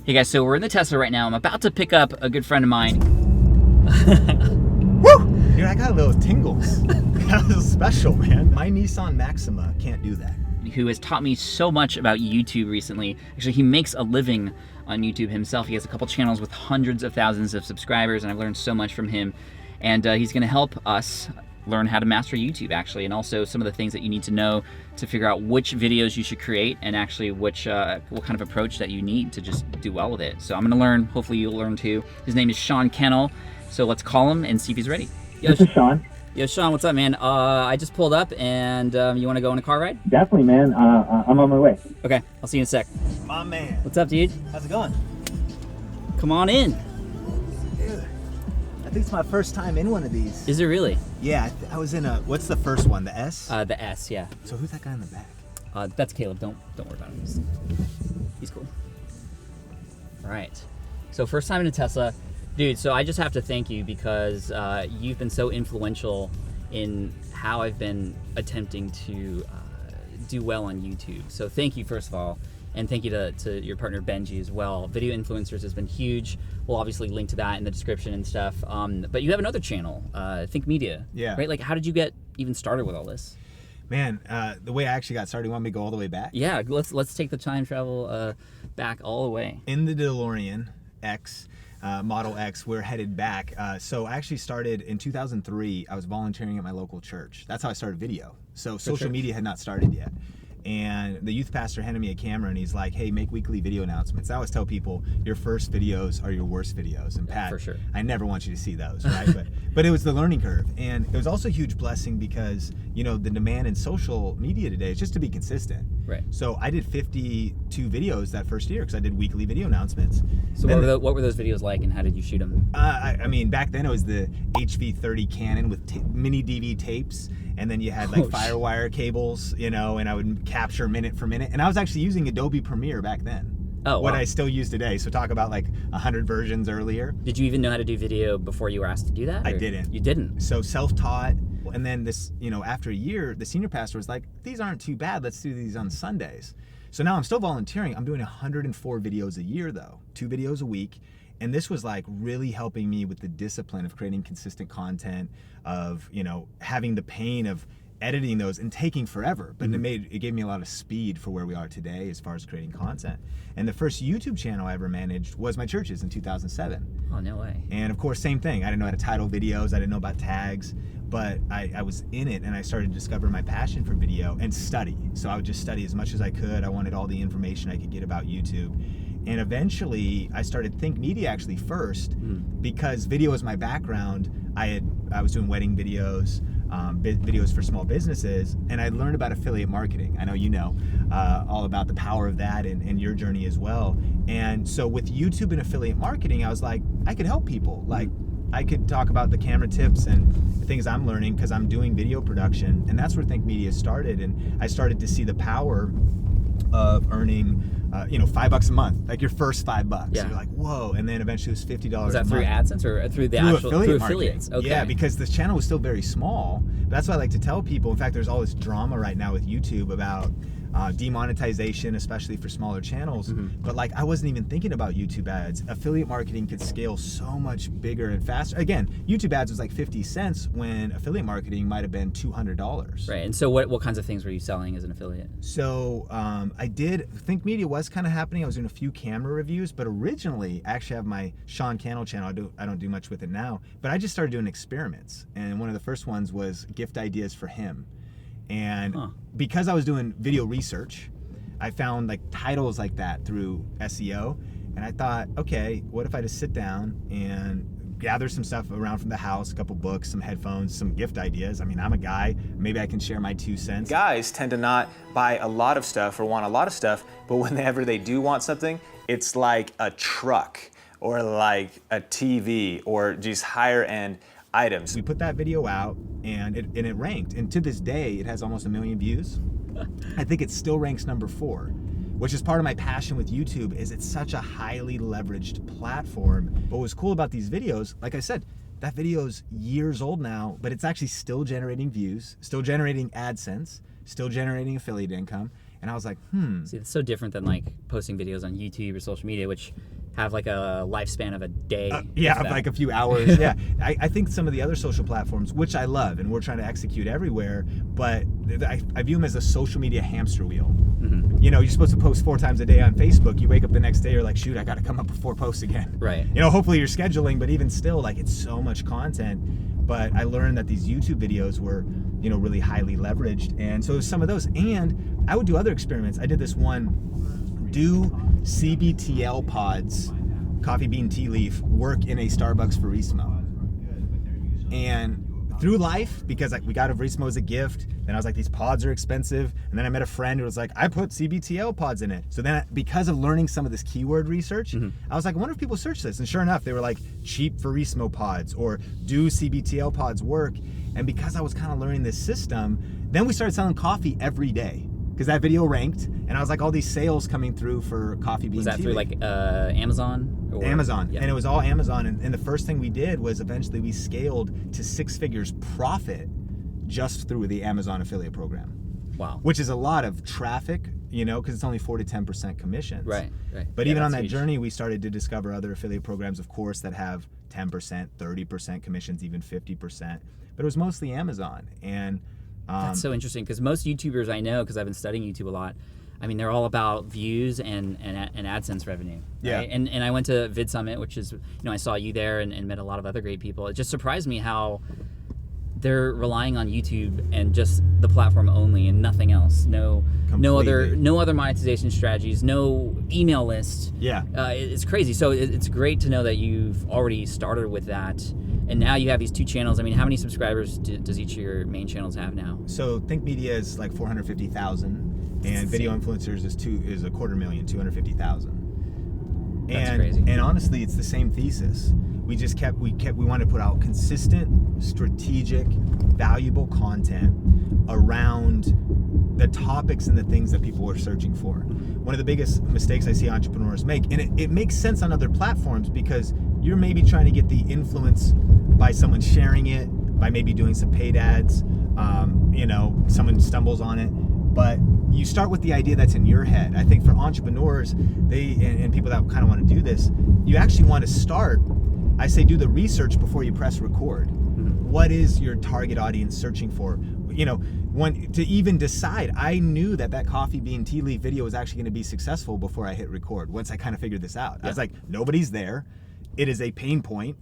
Hey guys, so we're in the Tesla right now. I'm about to pick up a good friend of mine. Woo! Dude, I got little tingles. That was special, man. My Nissan Maxima can't do that. Who has taught me so much about YouTube recently. Actually, he makes a living on YouTube himself. He has a couple channels with hundreds of thousands of subscribers, and I've learned so much from him. And he's gonna help us learn how to master YouTube, actually, and also some of the things that you need to know to figure out which videos you should create and actually what kind of approach that you need to just do well with it. So I'm gonna learn, hopefully you'll learn too. His name is Sean Cannell, so let's call him and see if he's ready. This is Sean. Yo, Sean, what's up, man? I just pulled up, and you wanna go on a car ride? Definitely, man. I'm on my way. Okay, I'll see you in a sec. My man. What's up, dude? How's it going? Come on in. Dude, I think it's my first time in one of these. Is it really? Yeah, I was in a, what's the first one, the S? The S, yeah. So who's that guy in the back? That's Caleb. Don't worry about him. He's cool. All right. So first time in a Tesla, dude. So I just have to thank you because you've been so influential in how I've been attempting to do well on YouTube. So thank you, first of all, and thank you to your partner Benji as well. Video Influencers has been huge. We'll obviously link to that in the description and stuff. But you have another channel, Think Media. Yeah. Right. Like, how did you get even started with all this? Man, the way I actually got started, you want me to go all the way back? Yeah, let's take the time travel back all the way. In the DeLorean X, Model X, we're headed back. So I actually started in 2003. I was volunteering at my local church. That's how I started video. So social media had not started yet. And the youth pastor handed me a camera and he's like, hey, make weekly video announcements. I always tell people your first videos are your worst videos. And Pat, for sure. I never want you to see those, right? but it was the learning curve. And it was also a huge blessing because, you know, the demand in social media today is just to be consistent. Right. So I did 52 videos that first year because I did weekly video announcements. So what were those videos like and how did you shoot them? I mean, back then it was the HV30 Canon with mini DV tapes. And then you had like firewire cables, you know, and I would capture minute for minute. And I was actually using Adobe Premiere back then. Oh, what wow. I still use today. So talk about like 100 versions earlier. Did you even know how to do video before you were asked to do that? I didn't. You didn't? So self-taught. And then this, you know, after a year, the senior pastor was like, these aren't too bad. Let's do these on Sundays. So now I'm still volunteering. I'm doing 104 videos a year though, 2 videos a week. And this was like really helping me with the discipline of creating consistent content, of, you know, having the pain of editing those and taking forever, but it gave me a lot of speed for where we are today as far as creating content. And the first YouTube channel I ever managed was my church's in 2007. Oh, no way. And of course, same thing. I didn't know how to title videos. I didn't know about tags, but I was in it and I started to discover my passion for video and study. So I would just study as much as I could. I wanted all the information I could get about YouTube. And eventually I started Think Media actually first because video is my background. I was doing wedding videos, videos for small businesses, and I learned about affiliate marketing. I know you know all about the power of that and your journey as well. And so with YouTube and affiliate marketing, I was like, I could help people. Like I could talk about the camera tips and the things I'm learning because I'm doing video production, and that's where Think Media started. And I started to see the power of earning you know, $5 a month, like your first $5. Yeah. You're like, whoa. And then eventually it was $50 Was that a through month. AdSense or through the Through affiliates? Okay. Yeah, because this channel was still very small. But that's what I like to tell people. In fact, there's all this drama right now with YouTube about demonetization, especially for smaller channels. But like, I wasn't even thinking about YouTube ads. Affiliate marketing could scale so much bigger and faster. Again, YouTube ads was like 50 cents when affiliate marketing might have been $200. Right. And so what kinds of things were you selling as an affiliate? So I did, Think Media was kind of happening. I was doing a few camera reviews, but originally I actually have my Sean Cannell channel. I don't do much with it now, but I just started doing experiments. And one of the first ones was gift ideas for him. And because I was doing video research, I found like titles like that through SEO. And I thought, okay, what if I just sit down and gather some stuff around from the house, a couple books, some headphones, some gift ideas. I mean, I'm a guy, maybe I can share my 2 cents. Guys tend to not buy a lot of stuff or want a lot of stuff, but whenever they do want something, it's like a truck or like a TV or just higher end items. We put that video out and it ranked, and to this day it has almost 1 million views. I think it still ranks number 4, which is part of my passion with YouTube. Is it's such a highly leveraged platform. But what's cool about these videos, like I said, that video's years old now, but it's actually still generating views, still generating AdSense, still generating affiliate income. And I was like, See, it's so different than like posting videos on YouTube or social media, which have like a lifespan of a day. Yeah, like a few hours. Yeah, I think some of the other social platforms, which I love, and we're trying to execute everywhere, but I view them as a social media hamster wheel. Mm-hmm. You know, you're supposed to post 4 times a day on Facebook. You wake up the next day, you're like, shoot, I got to come up with 4 posts again. Right. You know, hopefully you're scheduling, but even still, like, it's so much content. But I learned that these YouTube videos were, you know, really highly leveraged, and so some of those. And I would do other experiments. I did this one: do CBTL pods, coffee bean tea leaf, work in a Starbucks Verismo? And through life, because we got a Verismo as a gift, then I was like, these pods are expensive, and then I met a friend who was like, I put CBTL pods in it. So then because of learning some of this keyword research, I was like, I wonder if people search this. And sure enough, they were like, cheap Verismo pods, or do CBTL pods work? And because I was kind of learning this system, then we started selling coffee every day, because that video ranked, and I was like, all these sales coming through for coffee bean tea. Was that through like Amazon? Or? Amazon, Yeah. and it was all Amazon. And the first thing we did was eventually we scaled to 6 figures profit just through the Amazon affiliate program. Wow. Which is a lot of traffic, you know, because it's only 4 to 10% commissions. Right. But Yeah, even on that's that huge. journey, we started to discover other affiliate programs, of course, that have 10%, 30% commissions, even 50%. But it was mostly Amazon. And That's so interesting, because most YouTubers I know, because I've been studying YouTube a lot, I mean, they're all about views and AdSense revenue. Yeah. Right? And I went to Vid Summit, which is, you know, I saw you there and met a lot of other great people. It just surprised me how they're relying on YouTube and just the platform only and nothing else. No other monetization strategies, no email list. Yeah. It's crazy. So it's great to know that you've already started with that, and now you have these 2 channels. I mean, how many subscribers does each of your main channels have now? So Think Media is like 450,000, and Video Influencers is 250,000, 250,000. That's crazy. And honestly, it's the same thesis. We wanted to put out consistent, strategic, valuable content around the topics and the things that people are searching for. One of the biggest mistakes I see entrepreneurs make, and it makes sense on other platforms, because you're maybe trying to get the influence by someone sharing it, by maybe doing some paid ads, you know, someone stumbles on it. But you start with the idea that's in your head. I think for entrepreneurs, and people that kind of want to do this, you actually want to start, I say, do the research before you press record. What is your target audience searching for? You know, to even decide, I knew that coffee bean tea leaf video was actually going to be successful before I hit record. Once I kind of figured this out, I was like, nobody's there. It is a pain point.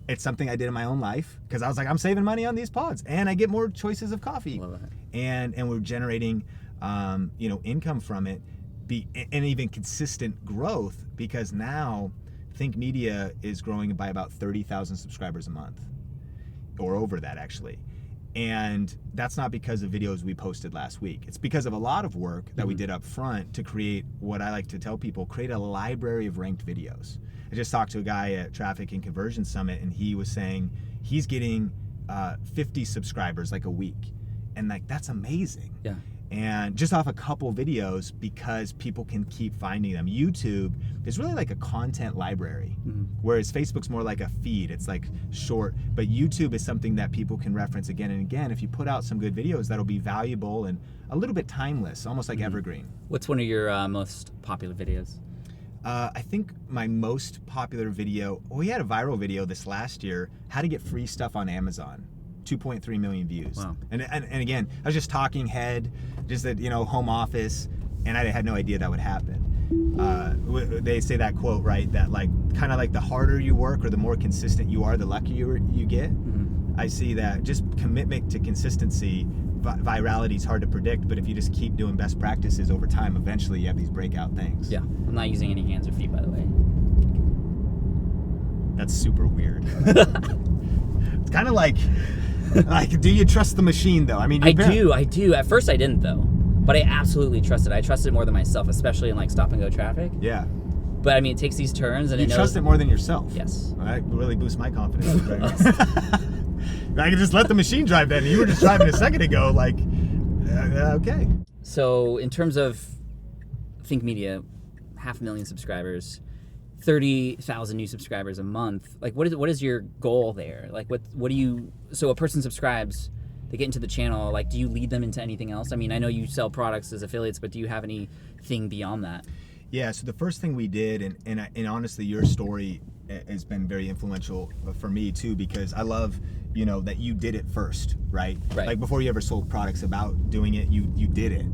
It's something I did in my own life, because I was like, I'm saving money on these pods, and I get more choices of coffee. Love that. And we're generating, you know, income from it, and even consistent growth, because now Think Media is growing by about 30,000 subscribers a month, or over that actually. And that's not because of videos we posted last week. It's because of a lot of work that we did up front to create what I like to tell people, create a library of ranked videos. I just talked to a guy at Traffic and Conversion Summit, and he was saying he's getting 50 subscribers like a week. And like, that's amazing. Yeah. And just off a couple videos, because people can keep finding them. YouTube is really like a content library, whereas Facebook's more like a feed. It's like short, but YouTube is something that people can reference again and again. If you put out some good videos, that'll be valuable and a little bit timeless, almost like evergreen. What's one of your most popular videos? I think my most popular video, we had a viral video this last year, how to get free stuff on Amazon. 2.3 million views. Wow. And again, I was just talking head, just at, you know, home office, and I had no idea that would happen. They say that quote, right, that like kind of like the harder you work or the more consistent you are, the luckier you get. I see that just commitment to consistency. Virality is hard to predict, but if you just keep doing best practices over time, eventually you have these breakout things. Yeah. I'm not using any hands or feet, by the way. That's super weird. It's kind of like, do you trust the machine though? I mean, I do. At first I didn't though, but I absolutely trust it. I trust it more than myself, especially in like stop and go traffic. Yeah. But I mean, it takes these turns and You it knows. trust it more than yourself. Yes. That really boosts my confidence. I can just let the machine drive then. You were just driving a second ago, like, okay. So in terms of Think Media, 500,000 subscribers, 30,000 new subscribers a month. Like, what is your goal there? Like, what do you? So a person subscribes, they get into the channel. Like, do you lead them into anything else? I mean, I know you sell products as affiliates, but do you have anything beyond that? Yeah, so the first thing we did, and honestly, your story has been very influential for me too, because I love, that you did it first, right? Right. Like before you ever sold products about doing it, you did it.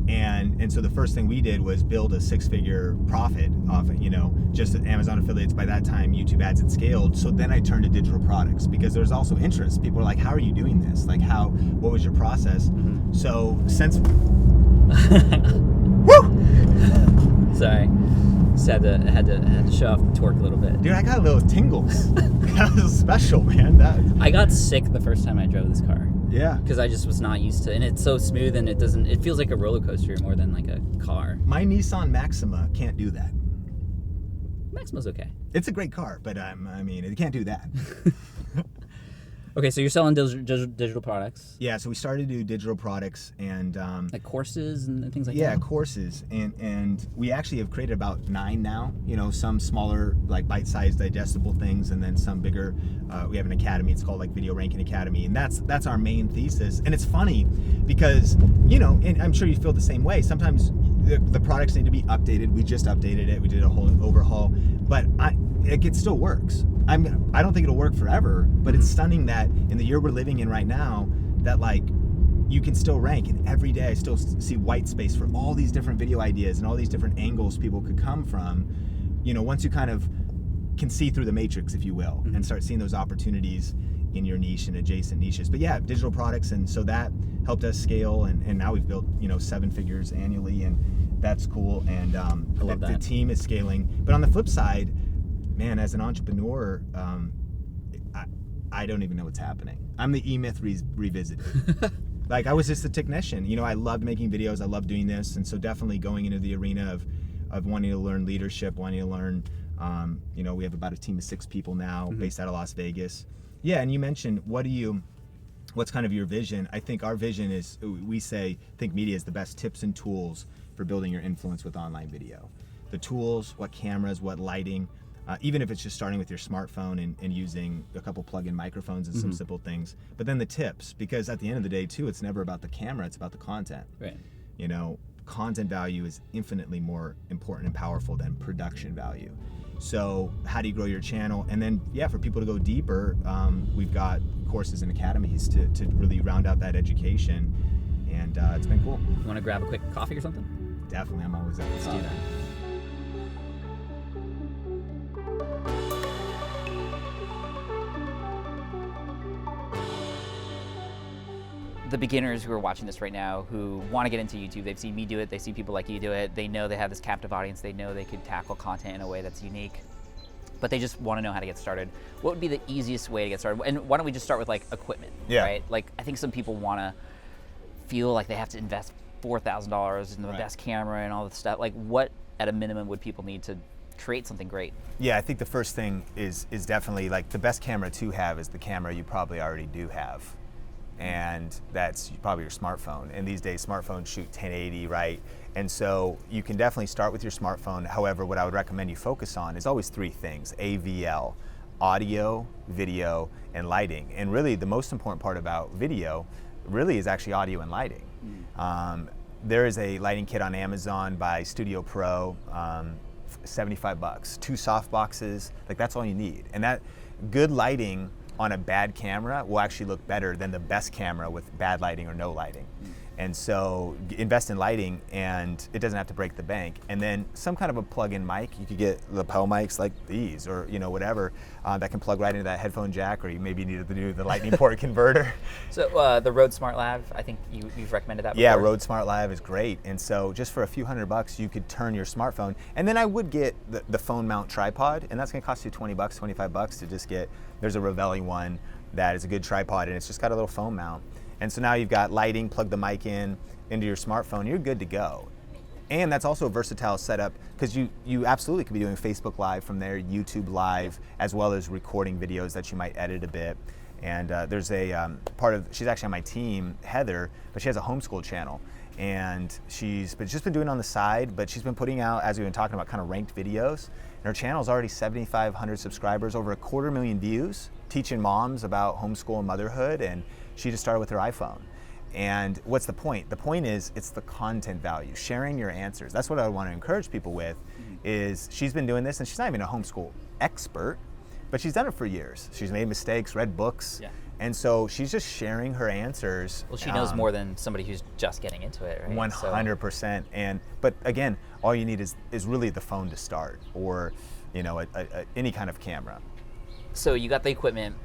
And so the first thing we did was build a 6-figure profit off it, just Amazon affiliates. By that time, YouTube ads had scaled. So then I turned to digital products because there's also interest. People are like, how are you doing this? Like what was your process? Mm-hmm. So since, woo! Sorry. Just had to show off the torque a little bit. Dude, I got little tingles. That was special, man. I got sick the first time I drove this car. Yeah. Because I just was not used to it. And it's so smooth, and it feels like a roller coaster more than like a car. My Nissan Maxima can't do that. Maxima's okay. It's a great car, but it can't do that. Okay, so you're selling digital products. Yeah, so we started to do digital products and like courses and things like that. Yeah, courses, and we actually have created about 9 now. Some smaller, like bite-sized, digestible things, and then some bigger. We have an academy. It's called like Video Ranking Academy, and that's our main thesis. And it's funny because and I'm sure you feel the same way. Sometimes the products need to be updated. We just updated it. We did a whole overhaul, but it still works. I don't think it'll work forever, but it's stunning that in the year we're living in right now, that like you can still rank, and every day I still see white space for all these different video ideas and all these different angles people could come from. Once you kind of can see through the matrix, if you will, and start seeing those opportunities in your niche and adjacent niches. But yeah, digital products, and so that helped us scale, and now we've built 7 figures annually, and that's cool. And I love that. The team is scaling. But on the flip side, man, as an entrepreneur, I don't even know what's happening. I'm the E-Myth revisited. Like, I was just a technician. I loved making videos. I loved doing this. And so definitely going into the arena of wanting to learn leadership, wanting to learn, we have about a team of 6 people now based out of Las Vegas. Yeah, and you mentioned, what's kind of your vision? I think our vision is, we say, Think Media is the best tips and tools for building your influence with online video. The tools, what cameras, what lighting, even if it's just starting with your smartphone and using a couple plug-in microphones and some simple things. But then the tips, because at the end of the day too, it's never about the camera, it's about the content. Right. Content value is infinitely more important and powerful than production value. So how do you grow your channel? And then, for people to go deeper, we've got courses and academies to really round out that education. And it's been cool. You want to grab a quick coffee or something? Definitely, I'm always up. Let's do that. The beginners who are watching this right now who want to get into YouTube, they've seen me do it, they see people like you do it, they know they have this captive audience, they know they could tackle content in a way that's unique, but they just want to know how to get started. What would be the easiest way to get started? And why don't we just start with like equipment, right? Like, I think some people want to feel like they have to invest $4,000 in the best camera and all this stuff. Like, what at a minimum would people need to create something great? Yeah, I think the first thing is definitely, like, the best camera to have is the camera you probably already do have. And that's probably your smartphone. And these days, smartphones shoot 1080, right? And so you can definitely start with your smartphone. However, what I would recommend you focus on is always 3 things: AVL, audio, video, and lighting. And really, the most important part about video really is actually audio and lighting. There is a lighting kit on Amazon by Studio Pro, $75, 2 soft boxes, like that's all you need. And that good lighting on a bad camera will actually look better than the best camera with bad lighting or no lighting. And so invest in lighting, and it doesn't have to break the bank. And then some kind of a plug-in mic. You could get lapel mics like these, or whatever, that can plug right into that headphone jack, or you maybe need to do the lightning port converter. So the Rode Smart Lav, I think you've recommended that before. Yeah, Rode Smart Lav is great. And so just for a few $100, you could turn your smartphone. And then I would get the phone mount tripod, and that's gonna cost you $20, $25 to just get. There's a Ravelli one that is a good tripod, and it's just got a little phone mount. And so now you've got lighting, plug the mic into your smartphone, you're good to go. And that's also a versatile setup, because you absolutely could be doing Facebook Live from there, YouTube Live, as well as recording videos that you might edit a bit. And there's a she's actually on my team, Heather, but she has a homeschool channel. And she's just been doing it on the side, but she's been putting out, as we've been talking about, kind of ranked videos. And her channel's already 7,500 subscribers, over 250,000 views, teaching moms about homeschool and motherhood. And she just started with her iPhone. And what's the point? The point is it's the content value, sharing your answers. That's what I want to encourage people with. Is she's been doing this, and she's not even a homeschool expert, but she's done it for years. She's made mistakes, read books, and so she's just sharing her answers. Well, she knows more than somebody who's just getting into it, right? 100%. But again, all you need is really the phone to start, or any kind of camera. So you got the equipment.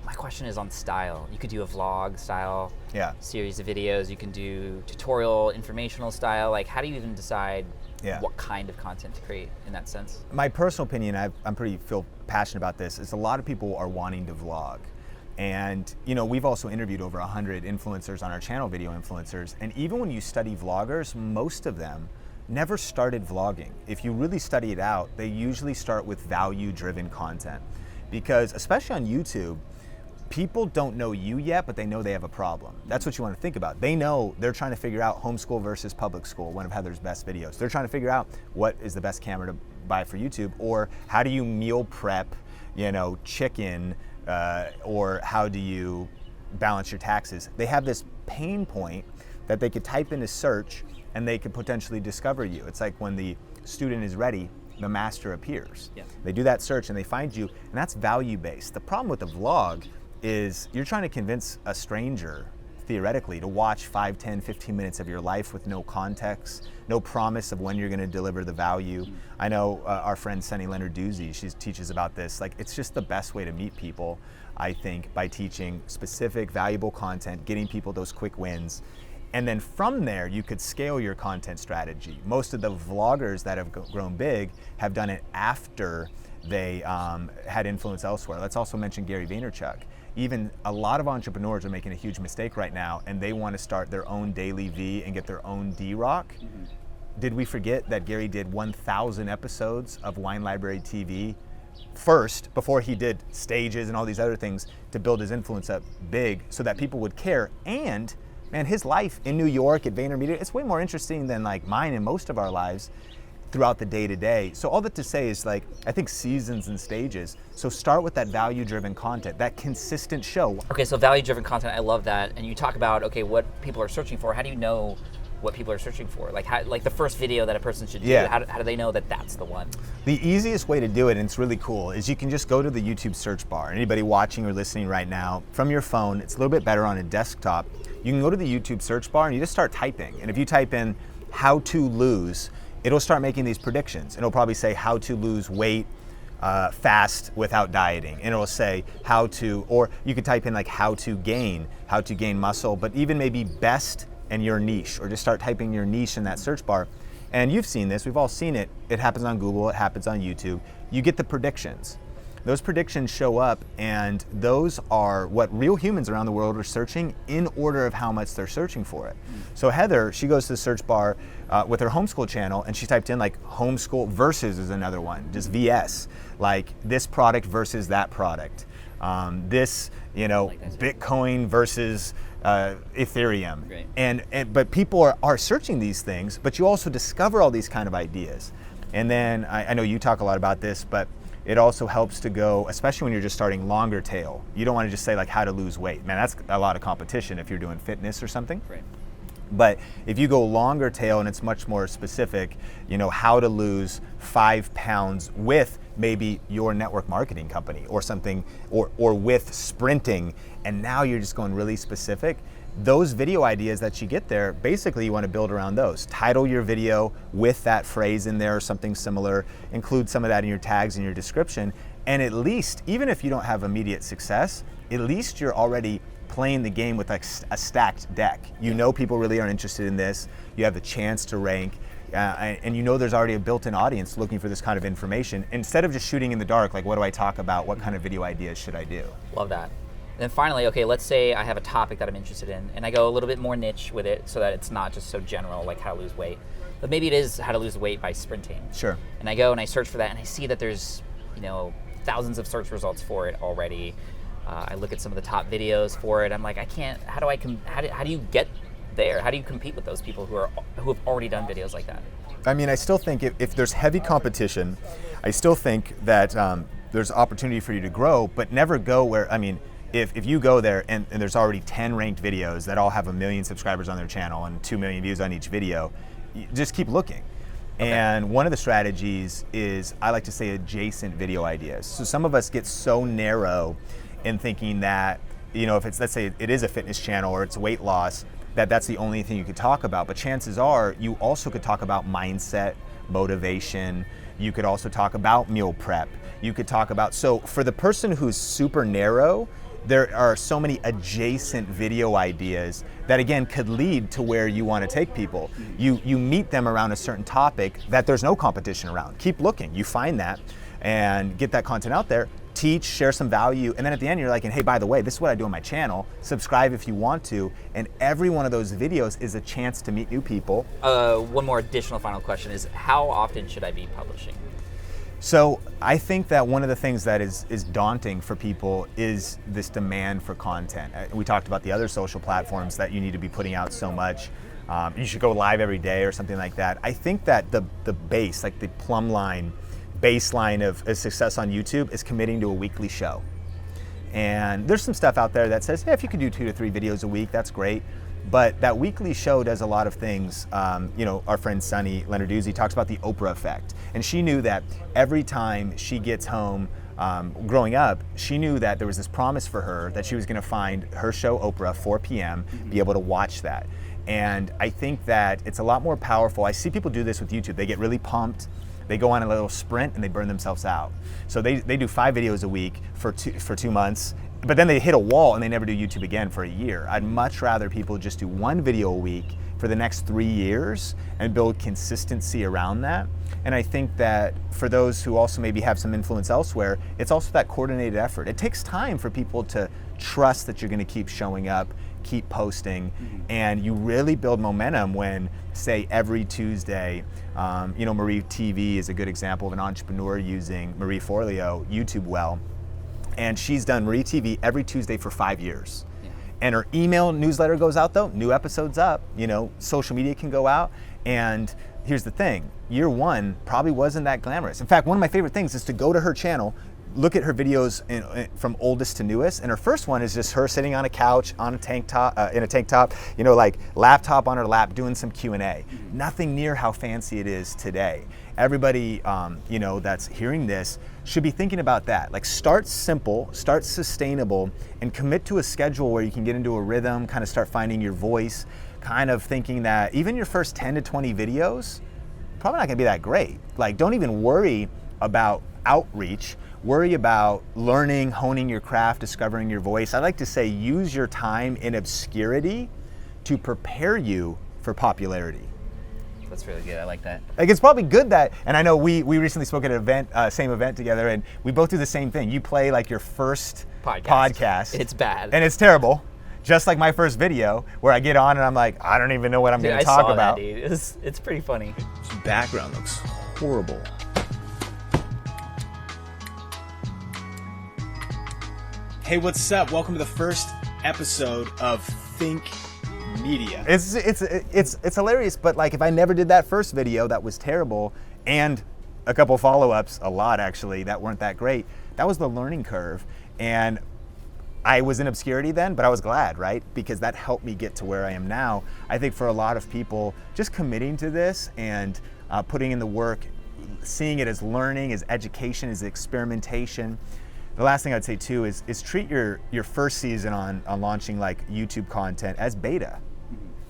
My question is on style. You could do a vlog style series of videos. You can do tutorial, informational style. Like, how do you even decide what kind of content to create in that sense? My personal opinion, I'm feel passionate about this, is a lot of people are wanting to vlog. And we've also interviewed over 100 influencers on our channel, video influencers. And even when you study vloggers, most of them never started vlogging. If you really study it out, they usually start with value-driven content. Because especially on YouTube, people don't know you yet, but they know they have a problem. That's what you want to think about. They know they're trying to figure out homeschool versus public school, one of Heather's best videos. They're trying to figure out what is the best camera to buy for YouTube, or how do you meal prep, chicken, or how do you balance your taxes. They have this pain point that they could type into search and they could potentially discover you. It's like when the student is ready, the master appears. They do that search and they find you, and that's value-based. The problem with the vlog is you're trying to convince a stranger, theoretically, to watch 5, 10, 15 minutes of your life with no context, no promise of when you're going to deliver the value. I know our friend Sunny Leonard-Doozy, she teaches about this. Like, it's just the best way to meet people, I think, by teaching specific, valuable content, getting people those quick wins. And then from there, you could scale your content strategy. Most of the vloggers that have grown big have done it after they had influence elsewhere. Let's also mention Gary Vaynerchuk. Even a lot of entrepreneurs are making a huge mistake right now, and they want to start their own daily V and get their own D-Rock. Did we forget that Gary did 1,000 episodes of Wine Library TV first, before he did stages and all these other things to build his influence up big so that people would care? And man, his life in New York at VaynerMedia, it's way more interesting than like mine and most of our lives throughout the day-to-day. So all that to say is, like, I think seasons and stages. So start with that value-driven content, that consistent show. Okay, so value-driven content, I love that. And you talk about, okay, what people are searching for. How do you know what people are searching for? Like the first video that a person should do, how do they know that that's the one? The easiest way to do it, and it's really cool, is you can just go to the YouTube search bar. Anybody watching or listening right now, from your phone, it's a little bit better on a desktop. You can go to the YouTube search bar and you just start typing. And if you type in how to lose, it'll start making these predictions. It'll probably say how to lose weight fast without dieting. And it'll say how to, or you could type in like how to gain muscle, but even maybe best and your niche, or just start typing your niche in that search bar. And you've seen this, we've all seen it. It happens on Google, it happens on YouTube. You get the predictions. Those predictions show up, and those are what real humans around the world are searching in order of how much they're searching for it. So Heather, she goes to the search bar with her homeschool channel, and she typed in like homeschool versus is another one, just VS, like this product versus that product. This, Bitcoin versus Ethereum. Great. But people are searching these things, but you also discover all these kind of ideas. And then I know you talk a lot about this, but it also helps to go, especially when you're just starting longer tail. You don't want to just say like how to lose weight. Man, that's a lot of competition if you're doing fitness or something. Right. But if you go longer tail and it's much more specific, how to lose 5 pounds with maybe your network marketing company or something, or with sprinting, and now you're just going really specific. Those video ideas that you get there, basically you want to build around those. Title your video with that phrase in there or something similar. Include some of that in your tags and your description. And at least, even if you don't have immediate success, at least you're already playing the game with like a stacked deck. You know people really are interested in this. You have the chance to rank. And there's already a built-in audience looking for this kind of information. Instead of just shooting in the dark, like what do I talk about? What kind of video ideas should I do? Love that. And then finally, okay, let's say I have a topic that I'm interested in, and I go a little bit more niche with it so that it's not just so general, like how to lose weight. But maybe it is how to lose weight by sprinting. Sure. And I go and I search for that, and I see that there's, thousands of search results for it already. I look at some of the top videos for it. I'm like, how do you get there? How do you compete with those people who have already done videos like that? I mean, I still think if there's heavy competition, I still think that there's opportunity for you to grow, but never go where, if you go there and there's already 10 ranked videos that all have 1 million subscribers on their channel and 2 million views on each video, just keep looking. Okay. And one of the strategies is, I like to say, adjacent video ideas. So some of us get so narrow in thinking that, you know, if it's, let's say it is a fitness channel or it's weight loss, that's the only thing you could talk about. But chances are you also could talk about mindset, motivation. You could also talk about meal prep. You could talk about, so for the person who's super narrow, there are so many adjacent video ideas that again could lead to where you want to take people. You meet them around a certain topic that there's no competition around. Keep looking, you find that and get that content out there, teach, share some value, and then at the end you're like, and hey, by the way, this is what I do on my channel, subscribe if you want to, and every one of those videos is a chance to meet new people. One more additional final question is, how often should I be publishing? So I think that one of the things that is daunting for people is this demand for content. We talked about the other social platforms that you need to be putting out so much. You should go live every day or something like that. I think that the base, like the plumb line, baseline of success on YouTube is committing to a weekly show. And there's some stuff out there that says, hey, if you could do 2 to 3 videos a week, that's great. But that weekly show does a lot of things. You know, our friend Sunny Lenarduzzi talks about the Oprah Effect. And she knew that every time she gets home, growing up, she knew that there was this promise for her that she was gonna find her show Oprah, 4 p.m., be able to watch that. And I think that it's a lot more powerful. I see people do this with YouTube. They get really pumped. They go on a little sprint and they burn themselves out. So they do 5 videos a week for 2 months, but then they hit a wall and they never do YouTube again for a year. I'd much rather people just do 1 video a week for the next 3 years and build consistency around that. And I think that for those who also maybe have some influence elsewhere, it's also that coordinated effort. It takes time for people to trust that you're gonna keep showing up, keep posting, and you really build momentum when, say, every Tuesday, you know, Marie TV is a good example of an entrepreneur using Marie Forleo YouTube well. And she's done Marie TV every Tuesday for 5 years. Yeah. And her email newsletter goes out though, new episodes up, you know, social media can go out. And here's the thing, year 1 probably wasn't that glamorous. In fact, one of my favorite things is to go to her channel, look at her videos from oldest to newest, and her first one is just her sitting on a couch on a tank top, in a tank top, you know, like laptop on her lap doing some Q&A. Nothing near how fancy it is today. Everybody, you know, that's hearing this should be thinking about that. Like, start simple, start sustainable, and commit to a schedule where you can get into a rhythm, kind of start finding your voice, kind of thinking that even your first 10 to 20 videos, probably not gonna be that great. Like, don't even worry about outreach. Worry about learning, honing your craft, discovering your voice. I like to say, use your time in obscurity to prepare you for popularity. That's really good, I like that. Like, it's probably good that, and I know we recently spoke at an event, same event together, and we both do the same thing. You play like your first podcast. It's bad. And it's terrible. Just like my first video, where I get on and I'm like, I don't even know what I'm gonna talk about. That, dude. It's pretty funny. This background looks horrible. Hey, what's up? Welcome to the first episode of Think Media. It's hilarious, but like, if I never did that first video that was terrible, and a couple follow-ups, a lot actually, that weren't that great, that was the learning curve. And I was in obscurity then, but I was glad, right? Because that helped me get to where I am now. I think for a lot of people, just committing to this and putting in the work, seeing it as learning, as education, as experimentation. The last thing I'd say too is treat your first season on launching like YouTube content as beta.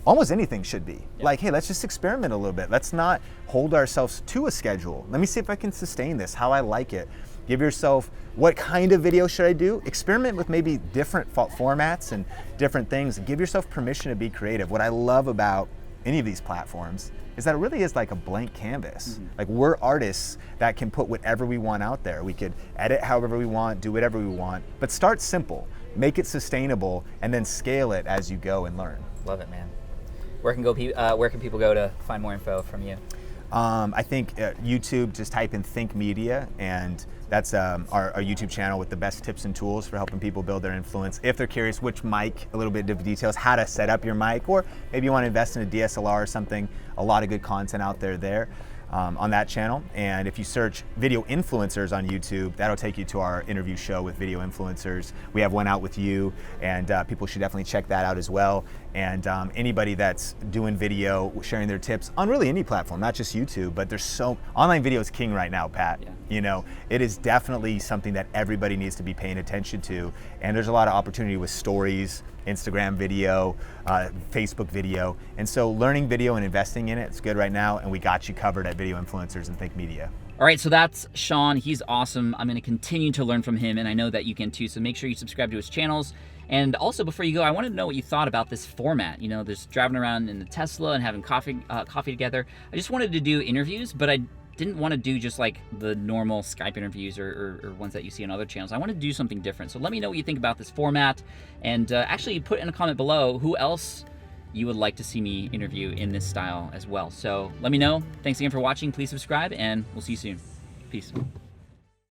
Almost anything should be. Yeah. Like, hey, let's just experiment a little bit. Let's not hold ourselves to a schedule. Let me see if I can sustain this, how I like it. Give yourself, what kind of video should I do? Experiment with maybe different formats and different things. Give yourself permission to be creative. What I love about any of these platforms is that it really is like a blank canvas. Like, we're artists that can put whatever we want out there. We could edit however we want, do whatever we want, but start simple, make it sustainable, and then scale it as you go and learn. Love it, man. Where can people go to find more info from you? I think YouTube, just type in Think Media, and that's our YouTube channel with the best tips and tools for helping people build their influence. If they're curious which mic, a little bit of details, how to set up your mic, or maybe you want to invest in a DSLR or something, a lot of good content out there. on that channel. And if you search video influencers on YouTube, that'll take you to our interview show with video influencers. We have one out with you, and people should definitely check that out as well. And anybody that's doing video, sharing their tips on really any platform, not just YouTube, but online video is king right now, Pat. Yeah. You know, it is definitely something that everybody needs to be paying attention to. And there's a lot of opportunity with stories, Instagram video, Facebook video. And so learning video and investing in it is good right now. And we got you covered at Video Influencers and Think Media. All right, so that's Sean. He's awesome. I'm going to continue to learn from him, and I know that you can too. So make sure you subscribe to his channels. And also, before you go, I wanted to know what you thought about this format. You know, there's driving around in the Tesla and having coffee together. I just wanted to do interviews, but I didn't want to do just like the normal Skype interviews or ones that you see on other channels. I wanted to do something different. So let me know what you think about this format, and actually put in a comment below who else you would like to see me interview in this style as well. So let me know. Thanks again for watching. Please subscribe, and we'll see you soon. Peace.